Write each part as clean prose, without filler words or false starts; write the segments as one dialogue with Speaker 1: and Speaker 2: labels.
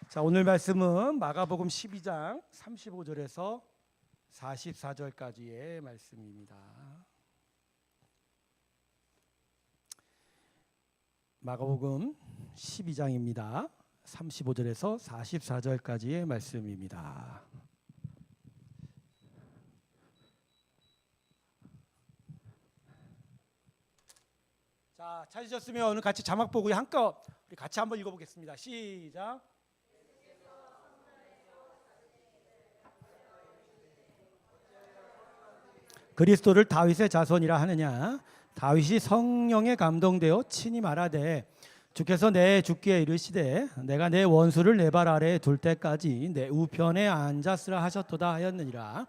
Speaker 1: 자, 오늘 말씀은 마가복음 12장 35절에서 44절까지의 말씀입니다. 마가복음 12장입니다. 35절에서 44절까지의 말씀입니다. 자, 찾으셨으면 오늘 같이 자막 보고 한껏 우리 같이 한번 읽어보겠습니다. 시작. 그리스도를 다윗의 자손이라 하느냐? 다윗이 성령에 감동되어 친히 말하되 주께서 내 주께 이르시되 내가 내 원수를 내 발 아래에 둘 때까지 내 우편에 앉았으라 하셨도다 하였느니라.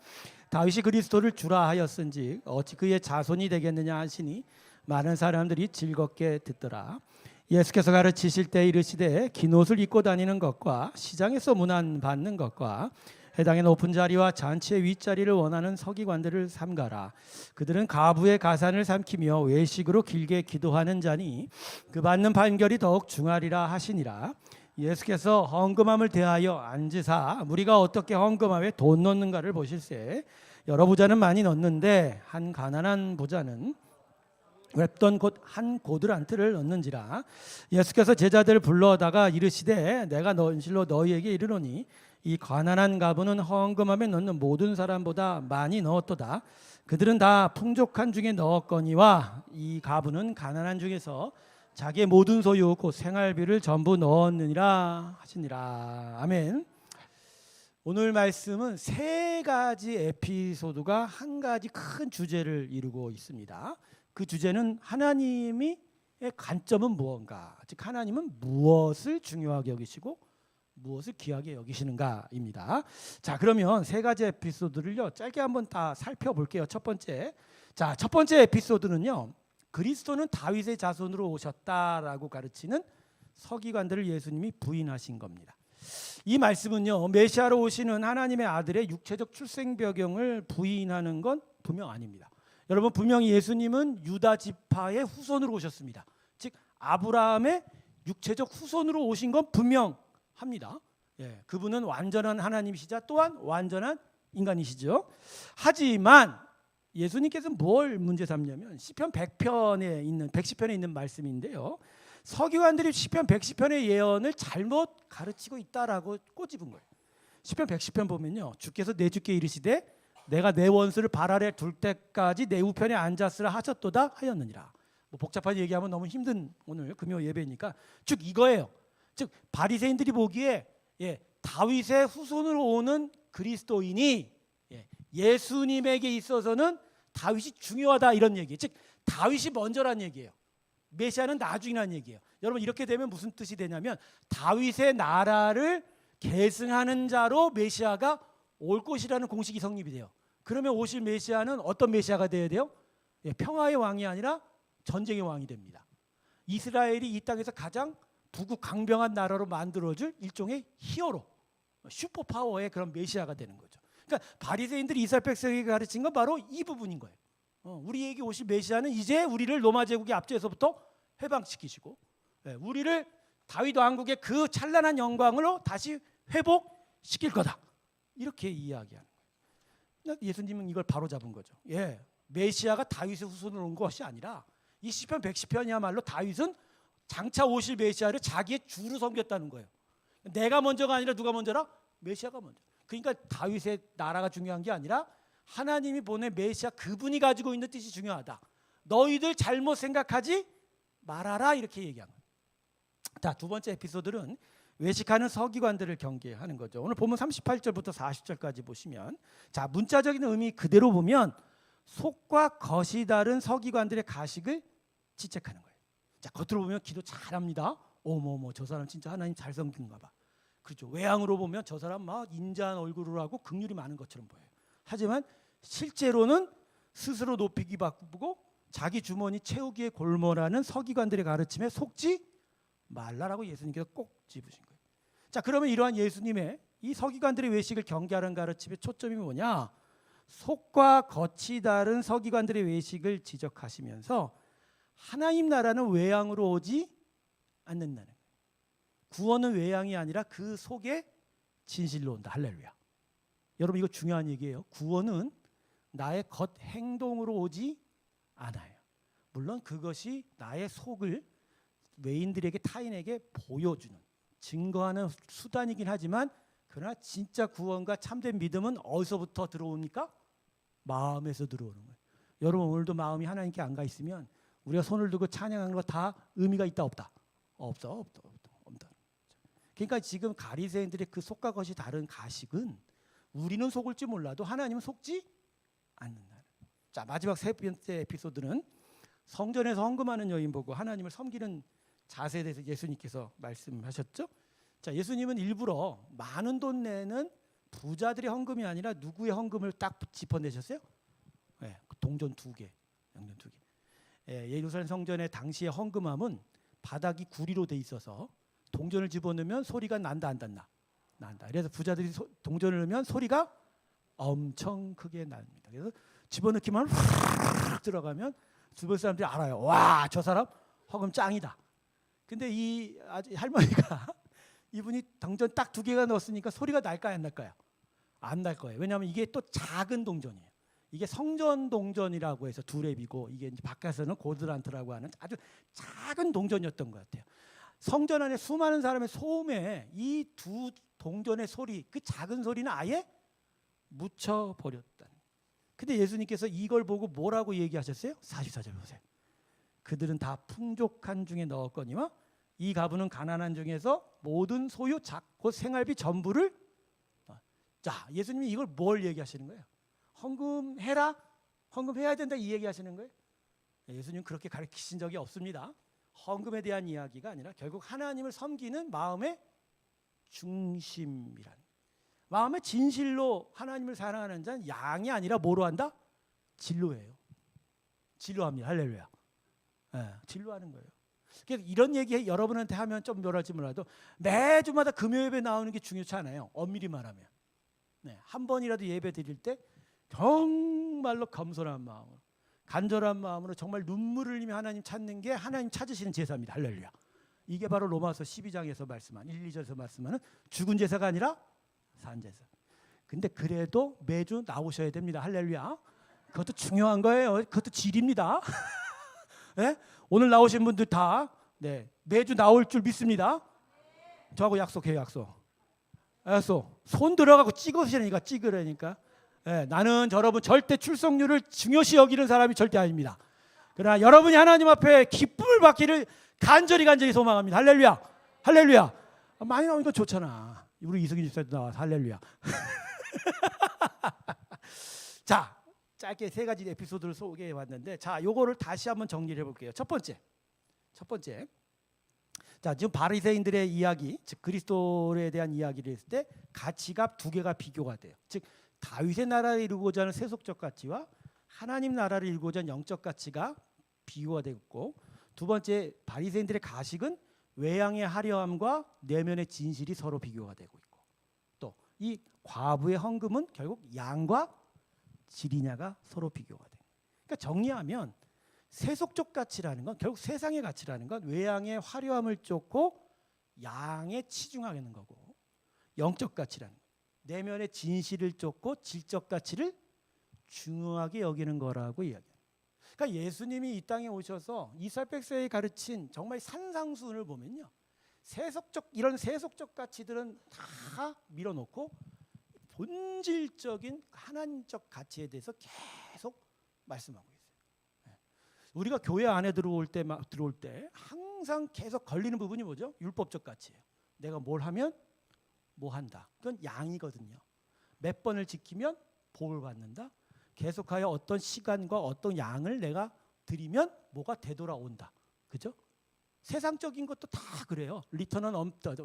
Speaker 1: 다윗이 그리스도를 주라 하였은지 어찌 그의 자손이 되겠느냐 하시니 많은 사람들이 즐겁게 듣더라. 예수께서 가르치실 때 이르시되 긴 옷을 입고 다니는 것과 시장에서 문안 받는 것과 해당의 높은 자리와 잔치의 윗자리를 원하는 서기관들을 삼가라. 그들은 가부의 가산을 삼키며 외식으로 길게 기도하는 자니 그 받는 판결이 더욱 중하리라 하시니라. 예수께서 헌금함을 대하여 앉으사 무리가 어떻게 헌금함에 돈 넣는가를 보실세. 여러 부자는 많이 넣는데 한 가난한 부자는 웹던 곧 한 고드란트를 넣는지라. 예수께서 제자들을 불러다가 이르시되 내가 진실로 너희에게 이르노니 이 가난한 가부는 헌금함에 넣는 모든 사람보다 많이 넣었도다. 그들은 다 풍족한 중에 넣었거니와 이 가부는 가난한 중에서 자기의 모든 소유 곧 생활비를 전부 넣었느니라 하시니라. 아멘. 오늘 말씀은 세 가지 에피소드가 한 가지 큰 주제를 이루고 있습니다. 그 주제는 하나님의 관점은 무언가, 즉 하나님은 무엇을 중요하게 여기시고 무엇을 귀하게 여기시는가입니다. 자, 그러면 세 가지 에피소드를요 짧게 한번 다 살펴볼게요. 첫 번째 에피소드는요, 그리스도는 다윗의 자손으로 오셨다라고 가르치는 서기관들을 예수님이 부인하신 겁니다. 이 말씀은요, 메시아로 오시는 하나님의 아들의 육체적 출생 배경을 부인하는 건 분명 아닙니다. 여러분, 분명히 예수님은 유다 지파의 후손으로 오셨습니다. 즉 아브라함의 육체적 후손으로 오신 건 분명합니다. 예, 그분은 완전한 하나님이시자 또한 완전한 인간이시죠. 하지만 예수님께서는 뭘 문제 삼냐면 시편 110편에 있는 말씀인데요, 서기관들이 시편 110편의 예언을 잘못 가르치고 있다라고 꼬집은 거예요. 시편 110편 보면요, 주께서 내 주께 이르시되 내가 내 원수를 발 아래 둘 때까지 내 우편에 앉았으라 하셨도다 하였느니라. 뭐 복잡하게 얘기하면 너무 힘든 오늘 금요 예배니까 쭉 이거예요. 즉 바리새인들이 보기에 다윗의 후손으로 오는 그리스도인이 예수님에게 있어서는 다윗이 중요하다 이런 얘기예요. 즉 다윗이 먼저란 얘기예요. 메시아는 나중이란 얘기예요. 여러분, 이렇게 되면 무슨 뜻이 되냐면 다윗의 나라를 계승하는 자로 메시아가 올 것이라는 공식이 성립이 돼요. 그러면 오실 메시아는 어떤 메시아가 되어야 돼요? 평화의 왕이 아니라 전쟁의 왕이 됩니다. 이스라엘이 이 땅에서 가장 부국 강병한 나라로 만들어줄 일종의 히어로, 슈퍼파워의 그런 메시아가 되는 거죠. 그러니까 바리새인들이 이스라엘 백성에게 가르친 건 바로 이 부분인 거예요. 우리에게 오실 메시아는 이제 우리를 로마 제국의 압제에서부터 해방시키시고 우리를 다윗 왕국의 그 찬란한 영광으로 다시 회복시킬 거다. 이렇게 이야기하는 거예요. 예수님은 이걸 바로 잡은 거죠. 메시아가 다윗의 후손으로 온 것이 아니라 이 시편 110편이야말로 다윗은 장차 오실 메시아를 자기의 주로 섬겼다는 거예요. 내가 먼저가 아니라 누가 먼저라? 메시아가 먼저. 그러니까 다윗의 나라가 중요한 게 아니라 하나님이 보낸 메시아 그분이 가지고 있는 뜻이 중요하다. 너희들 잘못 생각하지 말아라 이렇게 얘기한 거예요. 자, 두 번째 에피소드는 외식하는 서기관들을 경계하는 거죠. 오늘 보면 38절부터 40절까지 보시면, 자, 문자적인 의미 그대로 보면 속과 겉이 다른 서기관들의 가식을 지적하는 거예요. 자, 겉으로 보면 기도 잘합니다. 어머머, 저 사람 진짜 하나님 잘 섬긴가 봐. 그렇죠. 외향으로 보면 저 사람 막 인자한 얼굴을 하고 긍휼이 많은 것처럼 보여요. 하지만 실제로는 스스로 높이기 바쁘고 자기 주머니 채우기에 골몰하는 서기관들의 가르침에 속지 말라라고 예수님께서 꼭 집으신 거예요. 자, 그러면 이러한 예수님의 이 서기관들의 외식을 경계하는 가르침의 초점이 뭐냐? 속과 겉이 다른 서기관들의 외식을 지적하시면서 하나님 나라는 외향으로 오지 않는다는 거예요. 구원은 외양이 아니라 그 속에 진실로 온다. 할렐루야. 여러분 이거 중요한 얘기예요. 구원은 나의 겉 행동으로 오지 않아요. 물론 그것이 나의 속을 외인들에게 타인에게 보여주는 증거하는 수단이긴 하지만 그러나 진짜 구원과 참된 믿음은 어디서부터 들어오니까? 마음에서 들어오는 거예요. 여러분 오늘도 마음이 하나님께 안 가 있으면 우리가 손을 들고 찬양하는 거 다 의미가 있다 없다? 없다. 그러니까 지금 가리새인들의 그 속과 겉이 다른 가식은 우리는 속을지 몰라도 하나님은 속지 않는다. 자, 마지막 세 번째 에피소드는 성전에서 헌금하는 여인 보고 하나님을 섬기는 자세에 대해서 예수님께서 말씀하셨죠. 자, 예수님은 일부러 많은 돈 내는 부자들의 헌금이 아니라 누구의 헌금을 딱 짚어내셨어요? 네, 동전 2개, 양전 2개. 예루살렘 성전의 당시의 헌금함은 바닥이 구리로 돼 있어서 동전을 집어넣으면 소리가 난다 안 난다? 난다. 그래서 부자들이 동전을 넣으면 소리가 엄청 크게 납니다. 그래서 집어넣기만 확 들어가면 주변 사람들이 알아요. 와, 저 사람 헌금 짱이다. 근데 이 할머니가 이분이 동전 딱 2개가 넣었으니까 소리가 날까요 안 날까요? 안 날 거예요. 왜냐하면 이게 또 작은 동전이에요. 이게 성전 동전이라고 해서 두렙이고 이게 이제 바깥에서는 고드란트라고 하는 아주 작은 동전이었던 것 같아요. 성전 안에 수많은 사람의 소음에 이 두 동전의 소리, 그 작은 소리는 아예 묻혀버렸다. 근데 예수님께서 이걸 보고 뭐라고 얘기하셨어요? 44절 보세요. 그들은 다 풍족한 중에 넣었거니와 이 가부는 가난한 중에서 모든 소유 곧 생활비 전부를. 자, 예수님이 이걸 뭘 얘기하시는 거예요? 헌금해라, 헌금해야 된다 이 얘기하시는 거예요? 예수님 그렇게 가르치신 적이 없습니다. 헌금에 대한 이야기가 아니라 결국 하나님을 섬기는 마음의 중심이란, 마음의 진실로 하나님을 사랑하는 자는 양이 아니라 뭐로 한다? 진로예요. 진로합니다. 할렐루야. 네, 진로하는 거예요. 그래서 이런 얘기 여러분한테 하면 좀 묘할지 몰라도 매주마다 금요 예배 나오는 게 중요치 않아요. 엄밀히 말하면. 네, 한 번이라도 예배 드릴 때 정말로 겸손한 마음으로, 간절한 마음으로 정말 눈물을 흘리며 하나님 찾는 게 하나님 찾으시는 제사입니다. 할렐루야. 이게 바로 로마서 12장에서 말씀한 1, 2절에서 말씀하는 죽은 제사가 아니라 산 제사. 근데 그래도 매주 나오셔야 됩니다. 할렐루야. 그것도 중요한 거예요. 그것도 질입니다. 네? 오늘 나오신 분들 다 네, 매주 나올 줄 믿습니다. 저하고 약속해요. 약속. 손 들어가고 찍으라니까. 네, 나는 여러분 절대 출석률을 중요시 여기는 사람이 절대 아닙니다. 그러나 여러분이 하나님 앞에 기쁨을 받기를 간절히 소망합니다. 할렐루야. 많이 나오는 거 좋잖아. 우리 이승기 집사도 나와서 할렐루야. 자, 짧게 3가지 에피소드를 소개해 봤는데, 자, 요거를 다시 한번 정리를 해볼게요. 첫 번째. 자, 지금 바리새인들의 이야기, 즉 그리스도에 대한 이야기를 했을 때 가치가 2개가 비교가 돼요. 즉 다윗의 나라를 이루고자 하는 세속적 가치와 하나님 나라를 이루고자 하는 영적 가치가 비교가 되고, 두 번째 바리새인들의 가식은 외양의 화려함과 내면의 진실이 서로 비교가 되고 있고, 또 이 과부의 헌금은 결국 양과 질이냐가 서로 비교가 돼요. 그러니까 정리하면 세속적 가치라는 건, 결국 세상의 가치라는 건 외양의 화려함을 쫓고 양에 치중하는 거고, 영적 가치라는 건 내면의 진실을 쫓고 질적 가치를 중요하게 여기는 거라고 이야기해요. 그러니까 예수님이 이 땅에 오셔서 이스라엘 백성에 가르친 정말 산상수훈을 보면요, 이런 세속적 가치들은 다 밀어놓고 본질적인 하나님적 가치에 대해서 계속 말씀하고 있어요. 우리가 교회 안에 들어올 때 항상 계속 걸리는 부분이 뭐죠? 율법적 가치예요. 내가 뭘 하면 뭐 한다. 그건 양이거든요. 몇 번을 지키면 복을 받는다. 계속하여 어떤 시간과 어떤 양을 내가 드리면 뭐가 되돌아온다. 그죠? 세상적인 것도 다 그래요. 리턴은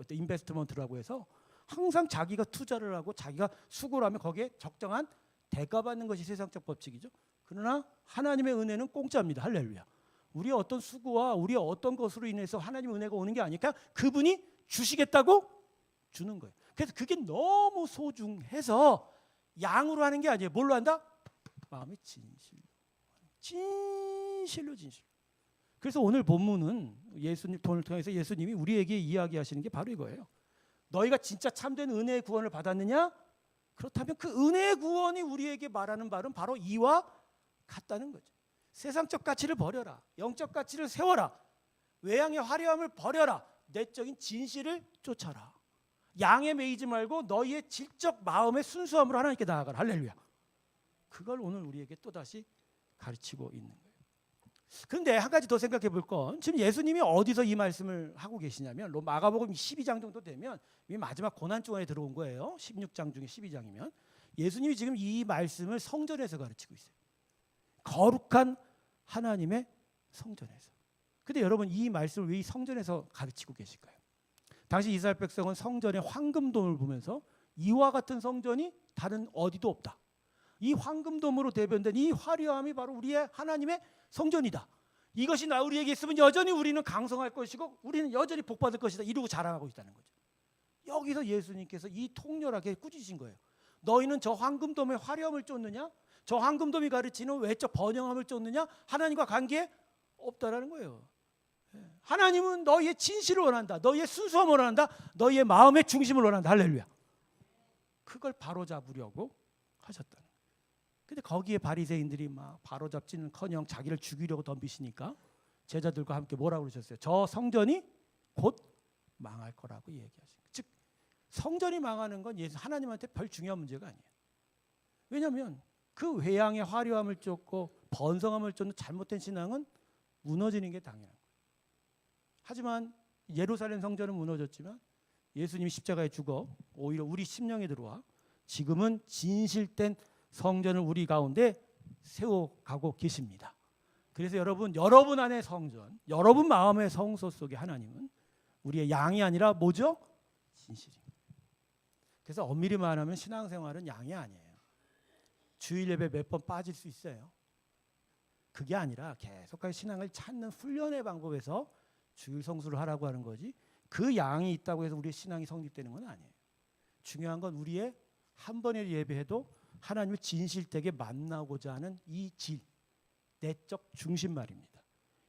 Speaker 1: 인베스트먼트라고 해서 항상 자기가 투자를 하고 자기가 수고를 하면 거기에 적정한 대가 받는 것이 세상적 법칙이죠. 그러나 하나님의 은혜는 공짜입니다. 할렐루야. 우리의 어떤 수고와 우리의 어떤 것으로 인해서 하나님의 은혜가 오는 게 아니니까 그분이 주시겠다고 주는 거예요. 그래서 그게 너무 소중해서 양으로 하는 게 아니에요. 뭘로 한다? 마음의 진실로. 그래서 오늘 본문은 예수님 통을 통해서 예수님이 우리에게 이야기하시는 게 바로 이거예요. 너희가 진짜 참된 은혜의 구원을 받았느냐? 그렇다면 그 은혜의 구원이 우리에게 말하는 바는 바로 이와 같다는 거죠. 세상적 가치를 버려라. 영적 가치를 세워라. 외양의 화려함을 버려라. 내적인 진실을 쫓아라. 양에 매이지 말고 너희의 질적 마음의 순수함으로 하나님께 나아가라. 할렐루야. 그걸 오늘 우리에게 또다시 가르치고 있는 거예요. 그런데 한 가지 더 생각해 볼 건, 지금 예수님이 어디서 이 말씀을 하고 계시냐면 마가복음 12장 정도 되면 이 마지막 고난주간에 들어온 거예요. 16장 중에 12장이면 예수님이 지금 이 말씀을 성전에서 가르치고 있어요. 거룩한 하나님의 성전에서. 근데 여러분, 이 말씀을 왜 이 성전에서 가르치고 계실까요? 당시 이스라엘 백성은 성전의 황금돔을 보면서 이와 같은 성전이 다른 어디도 없다. 이 황금돔으로 대변된 이 화려함이 바로 우리의 하나님의 성전이다. 이것이 우리에게 있으면 여전히 우리는 강성할 것이고 우리는 여전히 복받을 것이다. 이러고 자랑하고 있다는 거죠. 여기서 예수님께서 이 통렬하게 꾸짖으신 거예요. 너희는 저 황금돔의 화려함을 쫓느냐? 저 황금돔이 가르치는 외적 번영함을 쫓느냐? 하나님과 관계 없다라는 거예요. 하나님은 너희의 진실을 원한다. 너희의 순수함을 원한다. 너희의 마음의 중심을 원한다. 할렐루야. 그걸 바로잡으려고 하셨다는 거예요. 근데 거기에 바리새인들이 막 바로잡지는커녕 자기를 죽이려고 덤비시니까 제자들과 함께 뭐라고 그러셨어요? 저 성전이 곧 망할 거라고 얘기하신 거예요. 즉 성전이 망하는 건 하나님한테 별 중요한 문제가 아니에요. 왜냐하면 그 외양의 화려함을 쫓고 번성함을 쫓는 잘못된 신앙은 무너지는 게 당연한 거예요. 하지만 예루살렘 성전은 무너졌지만 예수님이 십자가에 죽어 오히려 우리 심령에 들어와 지금은 진실된 성전을 우리 가운데 세워가고 계십니다. 그래서 여러분 안의 성전, 여러분 마음의 성소 속에 하나님은 우리의 양이 아니라 뭐죠? 진실입니다. 그래서 엄밀히 말하면 신앙생활은 양이 아니에요. 주일 예배 몇 번 빠질 수 있어요. 그게 아니라 계속해서 신앙을 찾는 훈련의 방법에서 주일 성수를 하라고 하는 거지, 그 양이 있다고 해서 우리의 신앙이 성립되는 건 아니에요. 중요한 건 우리의 한 번의 예배에도 하나님을 진실되게 만나고자 하는 이 질, 내적 중심 말입니다.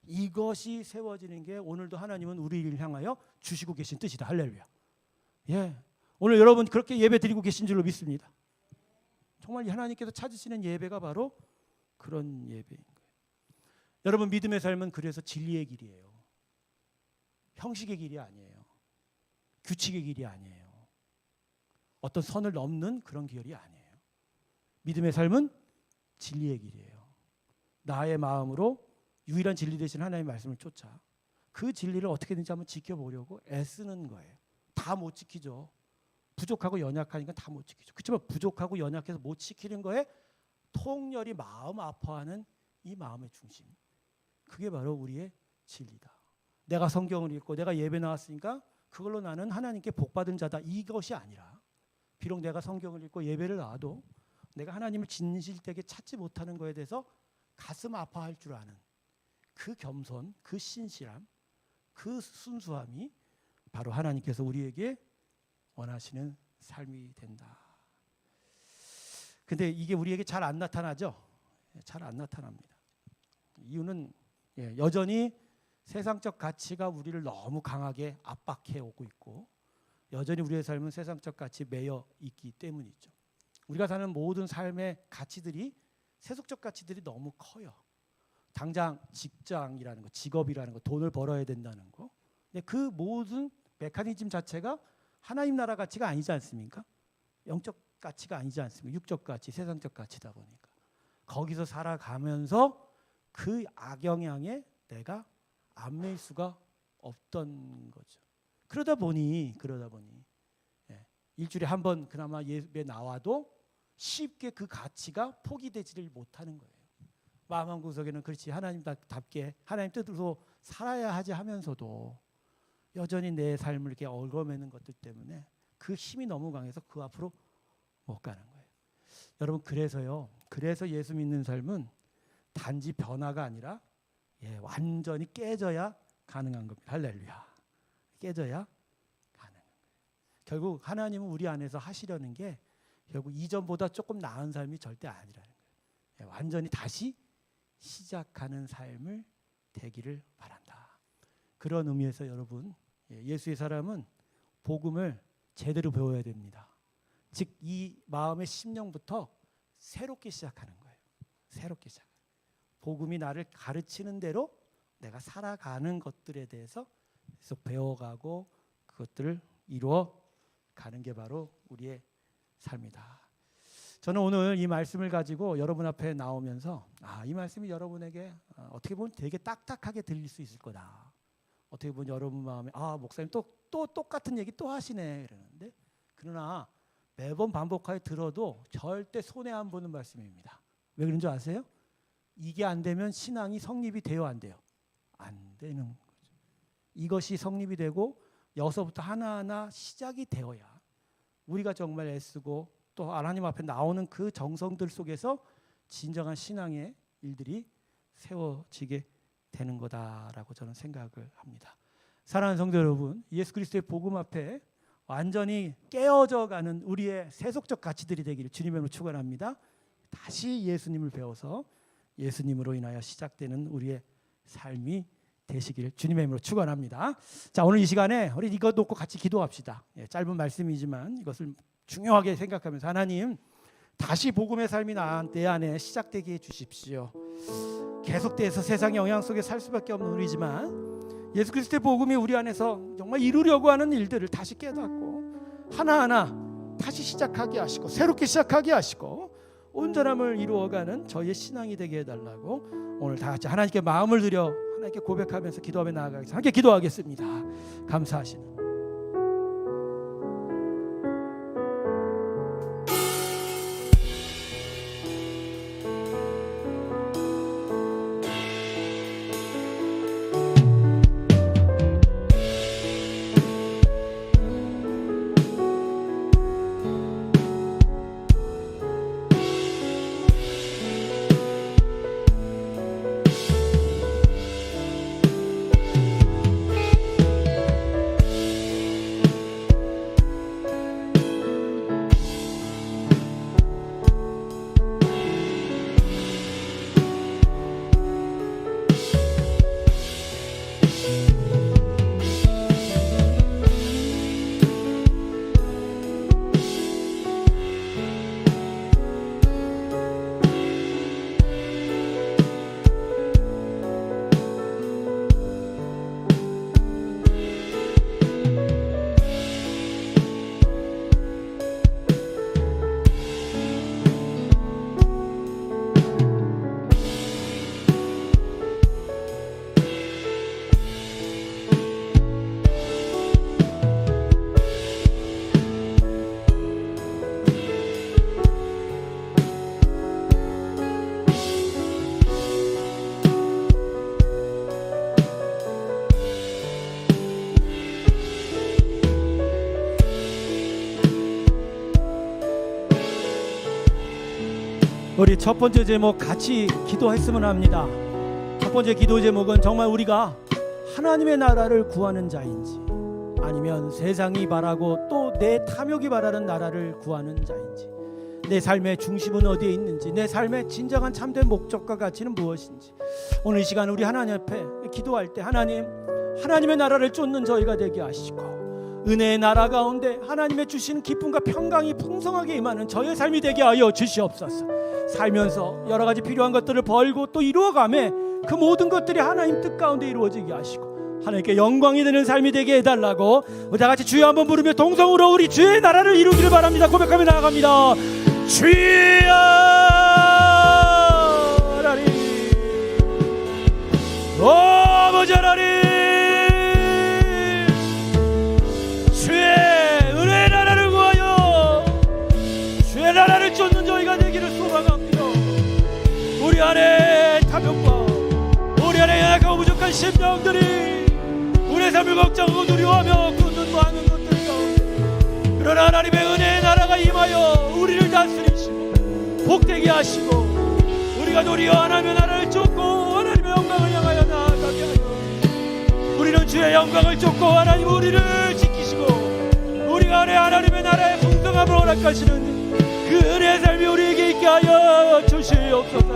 Speaker 1: 이것이 세워지는 게 오늘도 하나님은 우리를 향하여 주시고 계신 뜻이다. 할렐루야. 예, 오늘 여러분 그렇게 예배 드리고 계신 줄로 믿습니다. 정말 하나님께서 찾으시는 예배가 바로 그런 예배인 거예요. 여러분 믿음의 삶은 그래서 진리의 길이에요. 형식의 길이 아니에요. 규칙의 길이 아니에요. 어떤 선을 넘는 그런 길이 아니에요. 믿음의 삶은 진리의 길이에요. 나의 마음으로 유일한 진리 되신 하나님의 말씀을 쫓아 그 진리를 어떻게든지 한번 지켜보려고 애쓰는 거예요. 다 못 지키죠. 부족하고 연약하니까 다 못 지키죠. 그렇지만 부족하고 연약해서 못 지키는 거에 통렬히 마음 아파하는 이 마음의 중심, 그게 바로 우리의 진리다. 내가 성경을 읽고 내가 예배 나왔으니까 그걸로 나는 하나님께 복받은 자다, 이것이 아니라 비록 내가 성경을 읽고 예배를 나와도 내가 하나님을 진실되게 찾지 못하는 것에 대해서 가슴 아파할 줄 아는 그 겸손, 그 신실함, 그 순수함이 바로 하나님께서 우리에게 원하시는 삶이 된다. 근데 이게 우리에게 잘 안 나타나죠? 잘 안 나타납니다. 이유는 여전히 세상적 가치가 우리를 너무 강하게 압박해 오고 있고, 여전히 우리의 삶은 세상적 가치에 매여 있기 때문이죠. 우리가 사는 모든 삶의 가치들이, 세속적 가치들이 너무 커요. 당장 직장이라는 거, 직업이라는 거, 돈을 벌어야 된다는 거. 근데 그 모든 메커니즘 자체가 하나님 나라 가치가 아니지 않습니까? 영적 가치가 아니지 않습니까? 육적 가치, 세상적 가치다 보니까 거기서 살아가면서 그 악영향에 내가 안 매일 수가 없던 거죠. 그러다 보니 일주일에 한 번 그나마 예배 나와도 쉽게 그 가치가 포기되지를 못하는 거예요. 마음 한구석에는 그렇지, 하나님답게 하나님 뜻으로 살아야 하지 하면서도 여전히 내 삶을 이렇게 얽어매는 것들 때문에 그 힘이 너무 강해서 그 앞으로 못 가는 거예요. 여러분 그래서 예수 믿는 삶은 단지 변화가 아니라 완전히 깨져야 가능한 겁니다. 할렐루야. 깨져야 가능한 거예요. 결국 하나님은 우리 안에서 하시려는 게 결국 이전보다 조금 나은 삶이 절대 아니라는 거예요. 완전히 다시 시작하는 삶을 되기를 바란다. 그런 의미에서 여러분, 예수의 사람은 복음을 제대로 배워야 됩니다. 즉 이 마음의 심령부터 새롭게 시작하는 거예요. 새롭게 시작. 복음이 나를 가르치는 대로 내가 살아가는 것들에 대해서 계속 배워가고 그것들을 이루어 가는 게 바로 우리의 삶이다. 저는 오늘 이 말씀을 가지고 여러분 앞에 나오면서 이 말씀이 여러분에게 어떻게 보면 되게 딱딱하게 들릴 수 있을 거다. 어떻게 보면 여러분 마음에 목사님 또 똑같은 얘기 또 하시네 이러는데, 그러나 매번 반복하여 들어도 절대 손해 안 보는 말씀입니다. 왜 그런 줄 아세요? 이게 안 되면 신앙이 성립이 돼요, 안 돼요? 안 되는 거죠. 이것이 성립이 되고 여기서부터 하나하나 시작이 되어야 우리가 정말 애쓰고 또 하나님 앞에 나오는 그 정성들 속에서 진정한 신앙의 일들이 세워지게 되는 거다라고 저는 생각을 합니다. 사랑하는 성도 여러분, 예수 그리스도의 복음 앞에 완전히 깨어져 가는 우리의 세속적 가치들이 되기를 주님의 이름으로 축원합니다. 다시 예수님을 배워서 예수님으로 인하여 시작되는 우리의 삶이 되시기를 주님의 이름으로 축원합니다. 자, 오늘 이 시간에 우리 이거 놓고 같이 기도합시다. 짧은 말씀이지만 이것을 중요하게 생각하면서, 하나님 다시 복음의 삶이 내 안에 시작되게 해주십시오. 계속돼서 세상의 영향 속에 살 수밖에 없는 우리지만 예수 그리스도의 복음이 우리 안에서 정말 이루려고 하는 일들을 다시 깨닫고 하나하나 다시 시작하게 하시고 새롭게 시작하게 하시고 온전함을 이루어가는 저희의 신앙이 되게 해달라고 오늘 다 같이 하나님께 마음을 들여 하나님께 고백하면서 기도하며 나아가겠습니다. 함께 기도하겠습니다. 감사하시는 우리 첫 번째 제목 같이 기도했으면 합니다. 첫 번째 기도 제목은 정말 우리가 하나님의 나라를 구하는 자인지 아니면 세상이 바라고 또 내 탐욕이 바라는 나라를 구하는 자인지, 내 삶의 중심은 어디에 있는지, 내 삶의 진정한 참된 목적과 가치는 무엇인지, 오늘 이 시간 우리 하나님 앞에 기도할 때 하나님의 나라를 쫓는 저희가 되게 하시고 은혜의 나라 가운데 하나님의 주시는 기쁨과 평강이 풍성하게 임하는 저의 삶이 되게 하여 주시옵소서. 살면서 여러 가지 필요한 것들을 벌고 또 이루어가며 그 모든 것들이 하나님 뜻 가운데 이루어지게 하시고 하나님께 영광이 되는 삶이 되게 해달라고 우리 다 같이 주여 한번 부르며 동성으로 우리 주의 나라를 이루기를 바랍니다. 고백하며 나아갑니다. 주여 하나님, 아버지 하나님, 주의 은혜의 나라를 구하여 주의 나라를 쫓는 저희가 되기를 소망합니다. 우리 안에 탐욕과 우리 안에 연약하고 부족한 심령들이 우리의 삶을 걱정하고 두려워하며 굳는 많은 것들 가운데, 그러나 하나님의 은혜의 나라가 임하여 우리를 다스리시고 복되게 하시고 우리가 도리어 하나님의 나라를 쫓고 하나님의 영광을 향하여 나아가게 하여 우리는 주의 영광을 쫓고 하나님 우리를 지키시고 우리가 안에 하나님의 나라의 풍성함을 허락하시는 그 은혜의 삶이 우리에게 있게 하여 주시옵소서.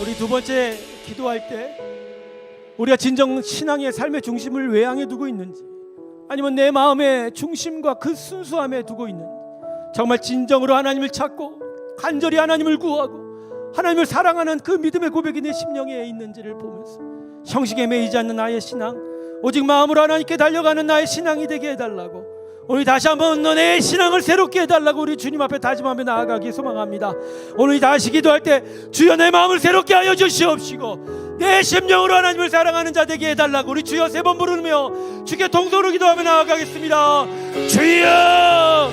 Speaker 1: 우리 두 번째 기도할 때 우리가 진정 신앙의 삶의 중심을 외양에 두고 있는지, 아니면 내 마음의 중심과 그 순수함에 두고 있는지, 정말 진정으로 하나님을 찾고 간절히 하나님을 구하고 하나님을 사랑하는 그 믿음의 고백이 내 심령에 있는지를 보면서 형식에 매이지 않는 나의 신앙, 오직 마음으로 하나님께 달려가는 나의 신앙이 되게 해달라고, 오늘 다시 한번 내 신앙을 새롭게 해달라고 우리 주님 앞에 다짐하며 나아가기 소망합니다. 오늘 다시 기도할 때 주여 내 마음을 새롭게 하여 주시옵시고 내 심령으로 하나님을 사랑하는 자 되게 해달라고 우리 주여 세 번 부르며 주께 동서로 기도하며 나아가겠습니다. 주여